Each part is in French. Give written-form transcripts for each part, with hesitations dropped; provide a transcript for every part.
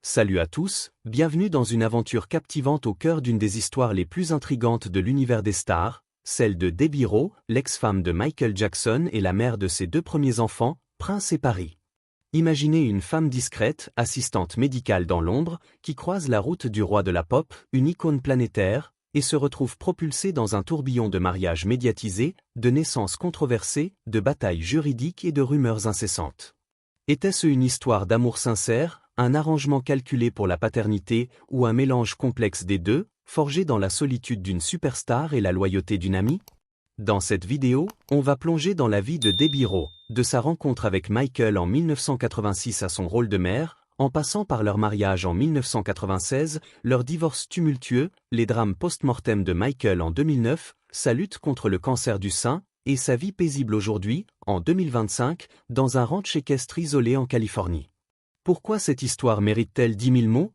Salut à tous, bienvenue dans une aventure captivante au cœur d'une des histoires les plus intrigantes de l'univers des stars, celle de Debbie Rowe, l'ex-femme de Michael Jackson et la mère de ses deux premiers enfants, Prince et Paris. Imaginez une femme discrète, assistante médicale dans l'ombre, qui croise la route du roi de la pop, une icône planétaire, et se retrouve propulsée dans un tourbillon de mariages médiatisés, de naissances controversées, de batailles juridiques et de rumeurs incessantes. Était-ce une histoire d'amour sincère, un arrangement calculé pour la paternité ou un mélange complexe des deux, forgé dans la solitude d'une superstar et la loyauté d'une amie? Dans cette vidéo, on va plonger dans la vie de Debbie Rowe, de sa rencontre avec Michael en 1986 à son rôle de mère, en passant par leur mariage en 1996, leur divorce tumultueux, les drames post-mortem de Michael en 2009, sa lutte contre le cancer du sein, et sa vie paisible aujourd'hui, en 2025, dans un ranch équestre isolé en Californie. Pourquoi cette histoire mérite-t-elle 10 000 mots?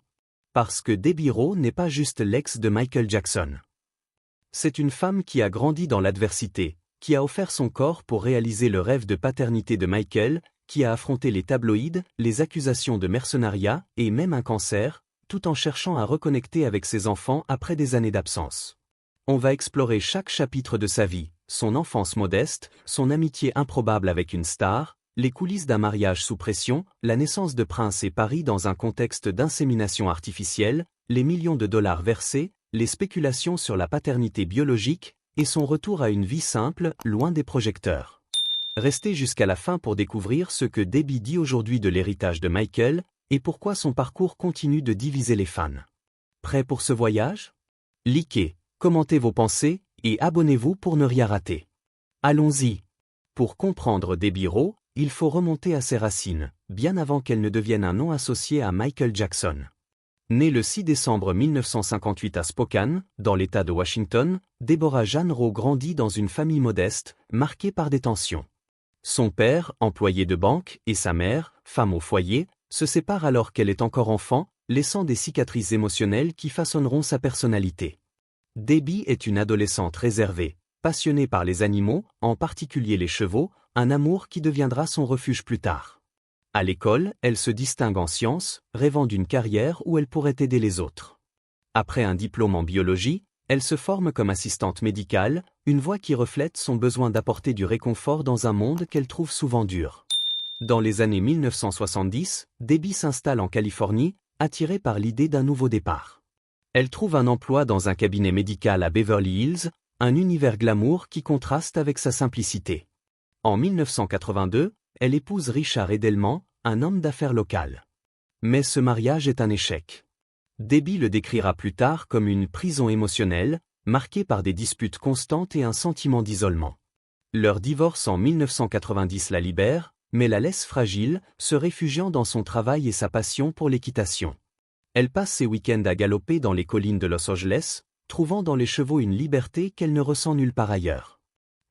Parce que Debbie Rowe n'est pas juste l'ex de Michael Jackson. C'est une femme qui a grandi dans l'adversité, qui a offert son corps pour réaliser le rêve de paternité de Michael, qui a affronté les tabloïds, les accusations de mercenariat et même un cancer, tout en cherchant à reconnecter avec ses enfants après des années d'absence. On va explorer chaque chapitre de sa vie, son enfance modeste, son amitié improbable avec une star, les coulisses d'un mariage sous pression, la naissance de Prince et Paris dans un contexte d'insémination artificielle, les millions de dollars versés, les spéculations sur la paternité biologique, et son retour à une vie simple, loin des projecteurs. Restez jusqu'à la fin pour découvrir ce que Debbie dit aujourd'hui de l'héritage de Michael, et pourquoi son parcours continue de diviser les fans. Prêt pour ce voyage? Likez, commentez vos pensées, et abonnez-vous pour ne rien rater. Allons-y. Pour comprendre Debbie Rowe, il faut remonter à ses racines, bien avant qu'elle ne devienne un nom associé à Michael Jackson. Née le 6 décembre 1958 à Spokane, dans l'État de Washington, Deborah Jane Rowe grandit dans une famille modeste, marquée par des tensions. Son père, employé de banque, et sa mère, femme au foyer, se séparent alors qu'elle est encore enfant, laissant des cicatrices émotionnelles qui façonneront sa personnalité. Debbie est une adolescente réservée, passionnée par les animaux, en particulier les chevaux, un amour qui deviendra son refuge plus tard. À l'école, elle se distingue en sciences, rêvant d'une carrière où elle pourrait aider les autres. Après un diplôme en biologie, elle se forme comme assistante médicale, une voie qui reflète son besoin d'apporter du réconfort dans un monde qu'elle trouve souvent dur. Dans les années 1970, Debbie s'installe en Californie, attirée par l'idée d'un nouveau départ. Elle trouve un emploi dans un cabinet médical à Beverly Hills, un univers glamour qui contraste avec sa simplicité. En 1982, elle épouse Richard Edelman, un homme d'affaires local. Mais ce mariage est un échec. Debbie le décrira plus tard comme une prison émotionnelle, marquée par des disputes constantes et un sentiment d'isolement. Leur divorce en 1990 la libère, mais la laisse fragile, se réfugiant dans son travail et sa passion pour l'équitation. Elle passe ses week-ends à galoper dans les collines de Los Angeles, trouvant dans les chevaux une liberté qu'elle ne ressent nulle part ailleurs.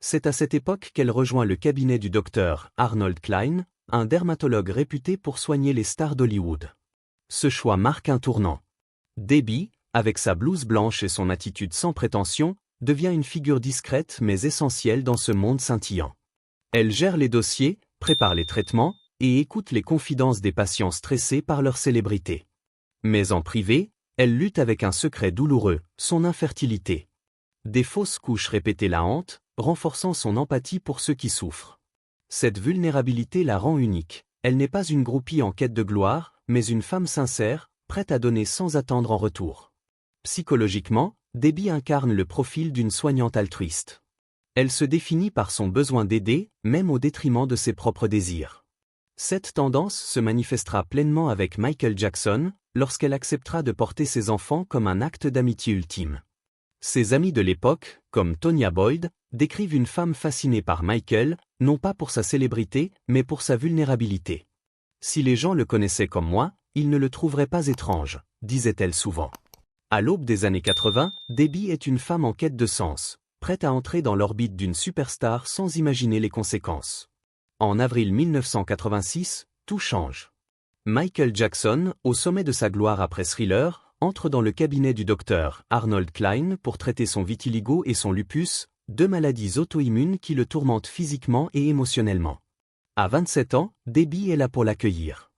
C'est à cette époque qu'elle rejoint le cabinet du docteur Arnold Klein, un dermatologue réputé pour soigner les stars d'Hollywood. Ce choix marque un tournant. Debbie, avec sa blouse blanche et son attitude sans prétention, devient une figure discrète mais essentielle dans ce monde scintillant. Elle gère les dossiers, prépare les traitements, et écoute les confidences des patients stressés par leur célébrité. Mais en privé, elle lutte avec un secret douloureux, son infertilité. Des fausses couches répétées la hantent, renforçant son empathie pour ceux qui souffrent. Cette vulnérabilité la rend unique. Elle n'est pas une groupie en quête de gloire, mais une femme sincère, prête à donner sans attendre en retour. Psychologiquement, Debbie incarne le profil d'une soignante altruiste. Elle se définit par son besoin d'aider, même au détriment de ses propres désirs. Cette tendance se manifestera pleinement avec Michael Jackson, lorsqu'elle acceptera de porter ses enfants comme un acte d'amitié ultime. Ses amis de l'époque, comme Tonya Boyd, décrivent une femme fascinée par Michael, non pas pour sa célébrité, mais pour sa vulnérabilité. Si les gens le connaissaient comme moi, ils ne le trouveraient pas étrange, disait-elle souvent. À l'aube des années 80, Debbie est une femme en quête de sens, prête à entrer dans l'orbite d'une superstar sans imaginer les conséquences. En avril 1986, tout change. Michael Jackson, au sommet de sa gloire après Thriller, entre dans le cabinet du docteur Arnold Klein pour traiter son vitiligo et son lupus, deux maladies auto-immunes qui le tourmentent physiquement et émotionnellement. À 27 ans, Debbie est là pour l'accueillir.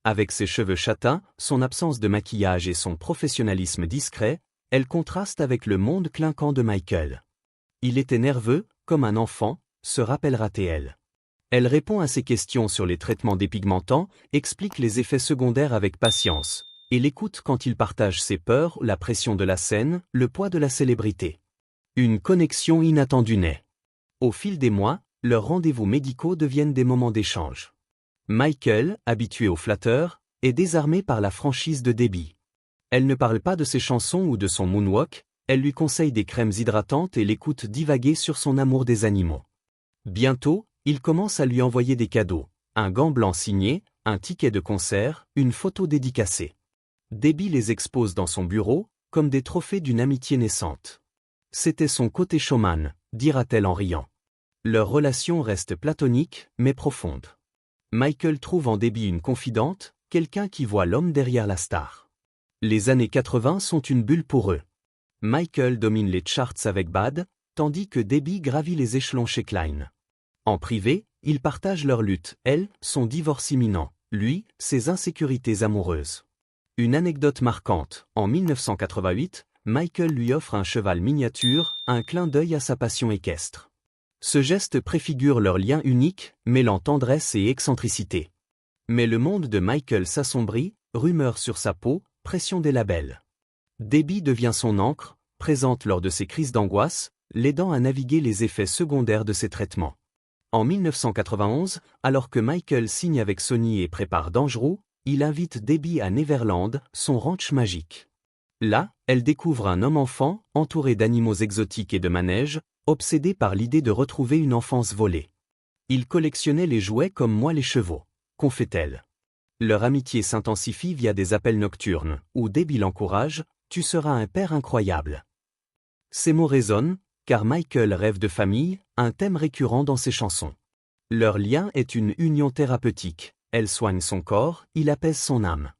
Avec ses cheveux châtains, son absence de maquillage et son professionnalisme discret, elle contraste avec le monde clinquant de Michael. Il était nerveux, comme un enfant, se rappellera-t-elle. Elle répond à ses questions sur les traitements dépigmentants, explique les effets secondaires avec patience, et l'écoute quand il partage ses peurs, la pression de la scène, le poids de la célébrité. Une connexion inattendue naît. Au fil des mois, leurs rendez-vous médicaux deviennent des moments d'échange. Michael, habitué aux flatteurs, est désarmé par la franchise de Debbie. Elle ne parle pas de ses chansons ou de son moonwalk, elle lui conseille des crèmes hydratantes et l'écoute divaguer sur son amour des animaux. Bientôt, il commence à lui envoyer des cadeaux, un gant blanc signé, un ticket de concert, une photo dédicacée. Debbie les expose dans son bureau, comme des trophées d'une amitié naissante. C'était son côté showman, dira-t-elle en riant. Leur relation reste platonique, mais profonde. Michael trouve en Debbie une confidente, quelqu'un qui voit l'homme derrière la star. Les années 80 sont une bulle pour eux. Michael domine les charts avec Bad, tandis que Debbie gravit les échelons chez Klein. En privé, ils partagent leur lutte, elle, son divorce imminent, lui, ses insécurités amoureuses. Une anecdote marquante, en 1988, Michael lui offre un cheval miniature, un clin d'œil à sa passion équestre. Ce geste préfigure leur lien unique, mêlant tendresse et excentricité. Mais le monde de Michael s'assombrit, rumeurs sur sa peau, pression des labels. Debbie devient son encre, présente lors de ses crises d'angoisse, l'aidant à naviguer les effets secondaires de ses traitements. En 1991, alors que Michael signe avec Sony et prépare Dangerous, il invite Debbie à Neverland, son ranch magique. Là, elle découvre un homme-enfant, entouré d'animaux exotiques et de manèges, obsédé par l'idée de retrouver une enfance volée. Il collectionnait les jouets comme moi les chevaux, confie-t-elle. Leur amitié s'intensifie via des appels nocturnes, où Debbie l'encourage, « Tu seras un père incroyable ». Ces mots résonnent, car Michael rêve de famille, un thème récurrent dans ses chansons. Leur lien est une union thérapeutique, elle soigne son corps, il apaise son âme.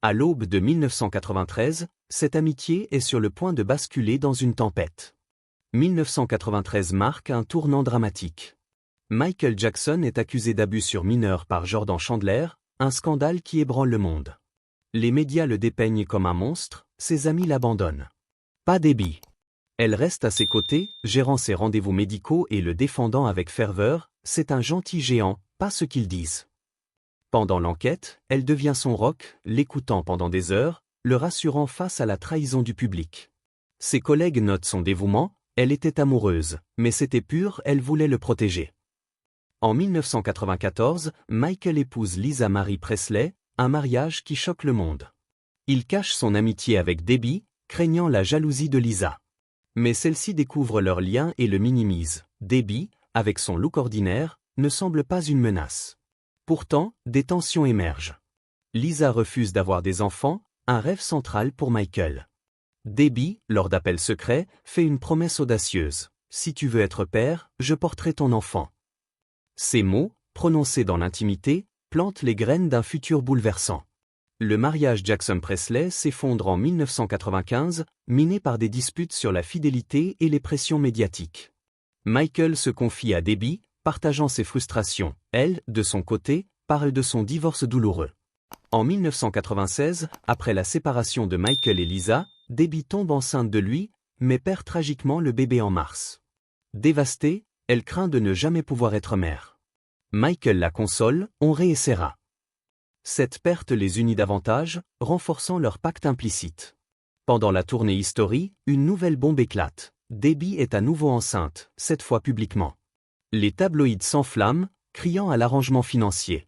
À l'aube de 1993, cette amitié est sur le point de basculer dans une tempête. 1993 marque un tournant dramatique. Michael Jackson est accusé d'abus sur mineurs par Jordan Chandler, un scandale qui ébranle le monde. Les médias le dépeignent comme un monstre, ses amis l'abandonnent. Pas Debbie. Elle reste à ses côtés, gérant ses rendez-vous médicaux et le défendant avec ferveur, c'est un gentil géant, pas ce qu'ils disent. Pendant l'enquête, elle devient son rock, l'écoutant pendant des heures, le rassurant face à la trahison du public. Ses collègues notent son dévouement, elle était amoureuse, mais c'était pur, elle voulait le protéger. En 1994, Michael épouse Lisa Marie Presley, un mariage qui choque le monde. Il cache son amitié avec Debbie, craignant la jalousie de Lisa. Mais celle-ci découvre leur lien et le minimise. Debbie, avec son look ordinaire, ne semble pas une menace. Pourtant, des tensions émergent. Lisa refuse d'avoir des enfants, un rêve central pour Michael. Debbie, lors d'appels secrets, fait une promesse audacieuse. « Si tu veux être père, je porterai ton enfant ». Ces mots, prononcés dans l'intimité, plantent les graines d'un futur bouleversant. Le mariage Jackson-Presley s'effondre en 1995, miné par des disputes sur la fidélité et les pressions médiatiques. Michael se confie à Debbie, partageant ses frustrations. Elle, de son côté, parle de son divorce douloureux. En 1996, après la séparation de Michael et Lisa, Debbie tombe enceinte de lui, mais perd tragiquement le bébé en mars. Dévastée, elle craint de ne jamais pouvoir être mère. Michael la console, on réessaiera. Cette perte les unit davantage, renforçant leur pacte implicite. Pendant la tournée History, une nouvelle bombe éclate. Debbie est à nouveau enceinte, cette fois publiquement. Les tabloïds s'enflamment, criant à l'arrangement financier.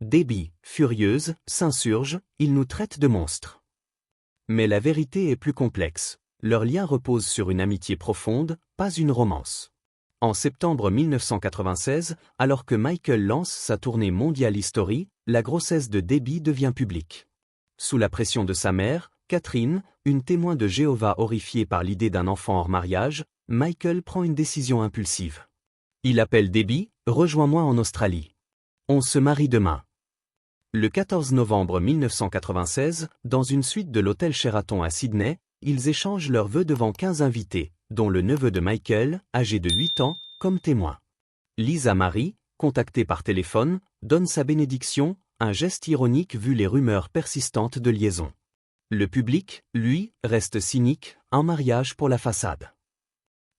Debbie, furieuse, s'insurge, ils nous traitent de monstres. Mais la vérité est plus complexe. Leur lien repose sur une amitié profonde, pas une romance. En septembre 1996, alors que Michael lance sa tournée mondiale History, la grossesse de Debbie devient publique. Sous la pression de sa mère, Catherine, une témoin de Jéhovah horrifiée par l'idée d'un enfant hors mariage, Michael prend une décision impulsive. Il appelle Debbie, « Rejoins-moi en Australie. On se marie demain ». Le 14 novembre 1996, dans une suite de l'hôtel Sheraton à Sydney, ils échangent leurs vœux devant 15 invités, dont le neveu de Michael, âgé de 8 ans, comme témoin. Lisa Marie, contactée par téléphone, donne sa bénédiction, un geste ironique vu les rumeurs persistantes de liaison. Le public, lui, reste cynique, un mariage pour la façade.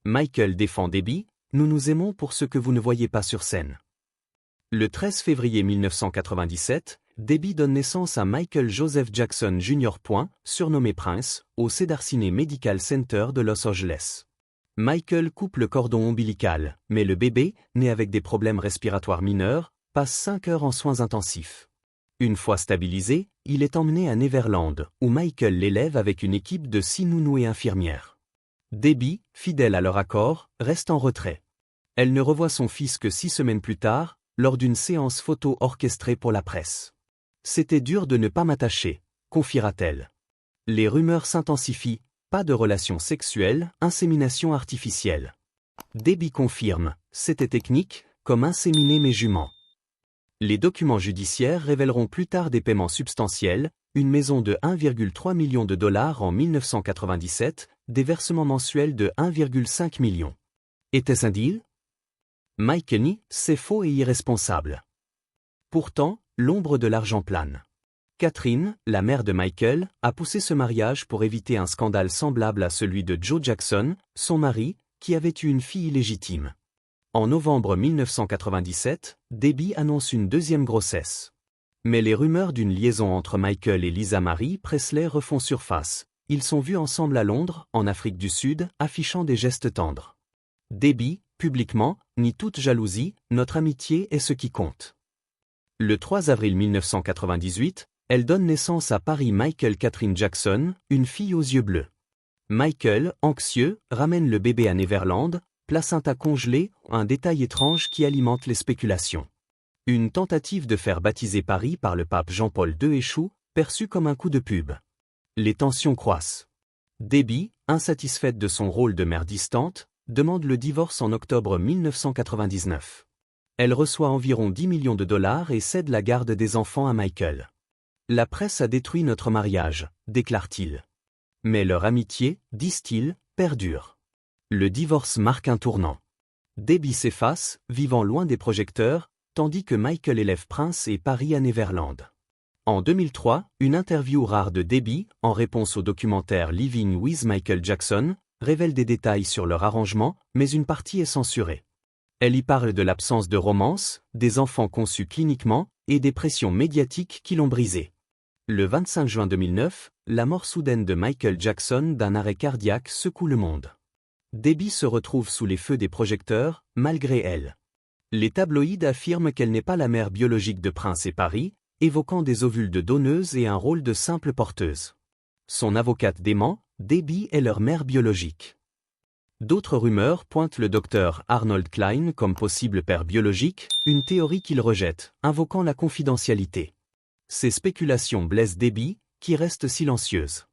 Michael défend Debbie, nous nous aimons pour ce que vous ne voyez pas sur scène. Le 13 février 1997, Debbie donne naissance à Michael Joseph Jackson Jr. Surnommé Prince, au Cedar Sinai Medical Center de Los Angeles. Michael coupe le cordon ombilical, mais le bébé, né avec des problèmes respiratoires mineurs, passe 5 heures en soins intensifs. Une fois stabilisé, il est emmené à Neverland, où Michael l'élève avec une équipe de 6 nounous et infirmières. Debbie, fidèle à leur accord, reste en retrait. Elle ne revoit son fils que 6 semaines plus tard, lors d'une séance photo orchestrée pour la presse. « C'était dur de ne pas m'attacher », confiera-t-elle. Les rumeurs s'intensifient, pas de relations sexuelles, insémination artificielle. Debbie confirme, c'était technique, comme inséminer mes juments. Les documents judiciaires révéleront plus tard des paiements substantiels, une maison de 1,3 million de dollars en 1997, des versements mensuels de 1,5 million. Était-ce un deal? Michael nie, c'est faux et irresponsable. Pourtant, l'ombre de l'argent plane. Catherine, la mère de Michael, a poussé ce mariage pour éviter un scandale semblable à celui de Joe Jackson, son mari, qui avait eu une fille illégitime. En novembre 1997, Debbie annonce une deuxième grossesse. Mais les rumeurs d'une liaison entre Michael et Lisa Marie Presley refont surface. Ils sont vus ensemble à Londres, en Afrique du Sud, affichant des gestes tendres. Debbie, publiquement, nie toute jalousie, notre amitié est ce qui compte. Le 3 avril 1998, elle donne naissance à Paris Michael Catherine Jackson, une fille aux yeux bleus. Michael, anxieux, ramène le bébé à Neverland, placenta congelée, un détail étrange qui alimente les spéculations. Une tentative de faire baptiser Paris par le pape Jean-Paul II échoue, perçue comme un coup de pub. Les tensions croissent. Debbie, insatisfaite de son rôle de mère distante, demande le divorce en octobre 1999. Elle reçoit environ 10 millions de dollars et cède la garde des enfants à Michael. La presse a détruit notre mariage, déclare-t-il. Mais leur amitié, disent-ils, perdure. Le divorce marque un tournant. Debbie s'efface, vivant loin des projecteurs, tandis que Michael élève Prince et Paris à Neverland. En 2003, une interview rare de Debbie, en réponse au documentaire Living with Michael Jackson, révèle des détails sur leur arrangement, mais une partie est censurée. Elle y parle de l'absence de romance, des enfants conçus cliniquement, et des pressions médiatiques qui l'ont brisé. Le 25 juin 2009, la mort soudaine de Michael Jackson d'un arrêt cardiaque secoue le monde. Debbie se retrouve sous les feux des projecteurs, malgré elle. Les tabloïds affirment qu'elle n'est pas la mère biologique de Prince et Paris, évoquant des ovules de donneuse et un rôle de simple porteuse. Son avocate dément, Debbie est leur mère biologique. D'autres rumeurs pointent le docteur Arnold Klein comme possible père biologique, une théorie qu'il rejette, invoquant la confidentialité. Ces spéculations blessent Debbie, qui reste silencieuse.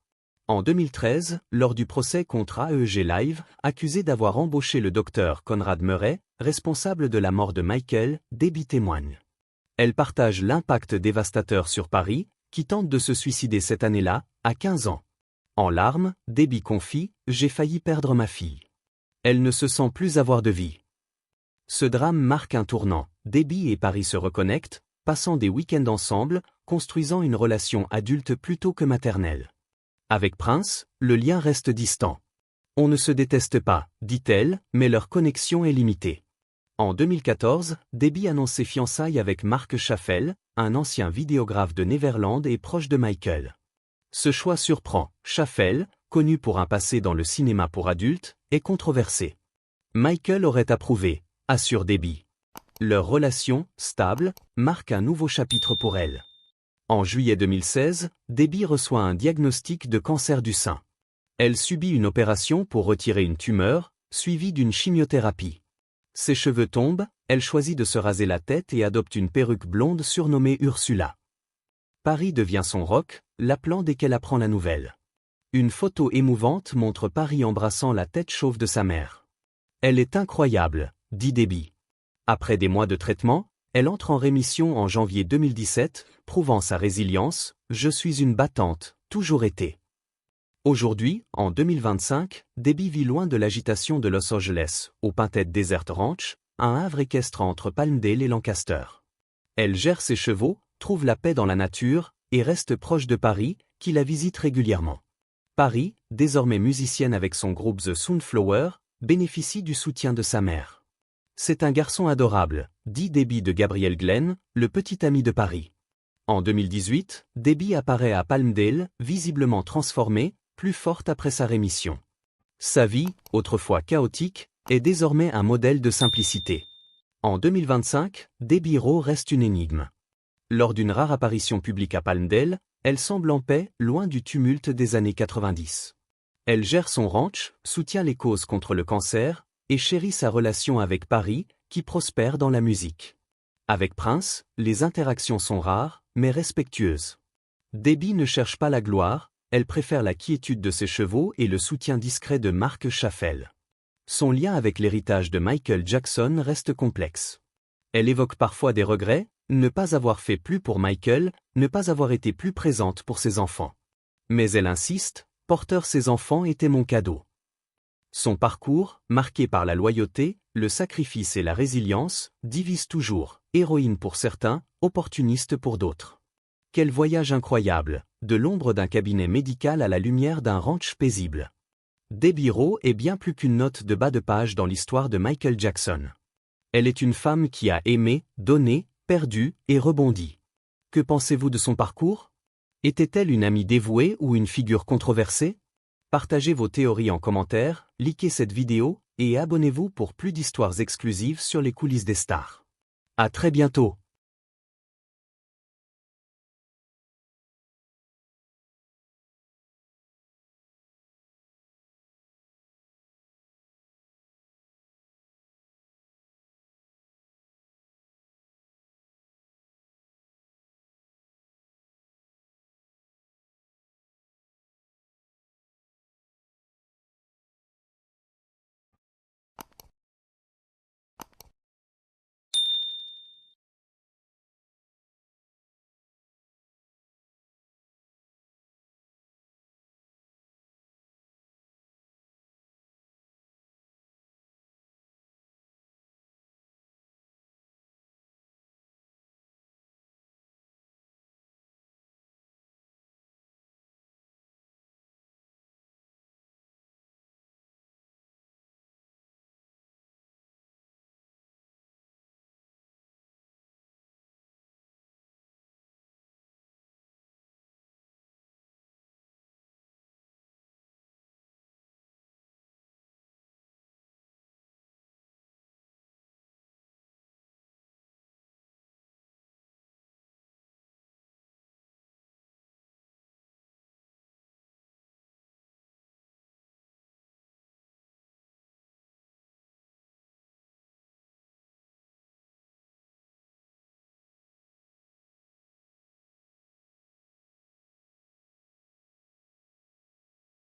En 2013, lors du procès contre AEG Live, accusé d'avoir embauché le docteur Conrad Murray, responsable de la mort de Michael, Debbie témoigne. Elle partage l'impact dévastateur sur Paris, qui tente de se suicider cette année-là, à 15 ans. En larmes, Debbie confie « J'ai failli perdre ma fille. Elle ne se sent plus avoir de vie. » Ce drame marque un tournant. Debbie et Paris se reconnectent, passant des week-ends ensemble, construisant une relation adulte plutôt que maternelle. Avec Prince, le lien reste distant. On ne se déteste pas, dit-elle, mais leur connexion est limitée. En 2014, Debbie annonce ses fiançailles avec Mark Schaffel, un ancien vidéographe de Neverland et proche de Michael. Ce choix surprend. Schaffel, connu pour un passé dans le cinéma pour adultes, est controversé. Michael aurait approuvé, assure Debbie. Leur relation, stable, marque un nouveau chapitre pour elle. En juillet 2016, Debbie reçoit un diagnostic de cancer du sein. Elle subit une opération pour retirer une tumeur, suivie d'une chimiothérapie. Ses cheveux tombent, elle choisit de se raser la tête et adopte une perruque blonde surnommée Ursula. Paris devient son rock, l'appelant dès qu'elle apprend la nouvelle. Une photo émouvante montre Paris embrassant la tête chauve de sa mère. « Elle est incroyable », dit Debbie. Après des mois de traitement, elle entre en rémission en janvier 2017, prouvant sa résilience « Je suis une battante, toujours été ». Aujourd'hui, en 2025, Debbie vit loin de l'agitation de Los Angeles, au Pintet Desert Ranch, un havre équestre entre Palmdale et Lancaster. Elle gère ses chevaux, trouve la paix dans la nature et reste proche de Paris, qui la visite régulièrement. Paris, désormais musicienne avec son groupe The Soundflower, bénéficie du soutien de sa mère. C'est un garçon adorable, dit Debbie de Gabriel Glenn, le petit ami de Paris. En 2018, Debbie apparaît à Palmdale, visiblement transformée, plus forte après sa rémission. Sa vie, autrefois chaotique, est désormais un modèle de simplicité. En 2025, Debbie Rowe reste une énigme. Lors d'une rare apparition publique à Palmdale, elle semble en paix, loin du tumulte des années 90. Elle gère son ranch, soutient les causes contre le cancer, et chérit sa relation avec Paris, qui prospère dans la musique. Avec Prince, les interactions sont rares, mais respectueuses. Debbie ne cherche pas la gloire, elle préfère la quiétude de ses chevaux et le soutien discret de Mark Schaffel. Son lien avec l'héritage de Michael Jackson reste complexe. Elle évoque parfois des regrets, ne pas avoir fait plus pour Michael, ne pas avoir été plus présente pour ses enfants. Mais elle insiste, Porter ses enfants étaient mon cadeau. Son parcours, marqué par la loyauté, le sacrifice et la résilience, divise toujours, héroïne pour certains, opportuniste pour d'autres. Quel voyage incroyable, de l'ombre d'un cabinet médical à la lumière d'un ranch paisible. Debbie Rowe est bien plus qu'une note de bas de page dans l'histoire de Michael Jackson. Elle est une femme qui a aimé, donné, perdu et rebondi. Que pensez-vous de son parcours? Était-elle une amie dévouée ou une figure controversée? Partagez vos théories en commentaire, likez cette vidéo et abonnez-vous pour plus d'histoires exclusives sur les coulisses des stars. À très bientôt.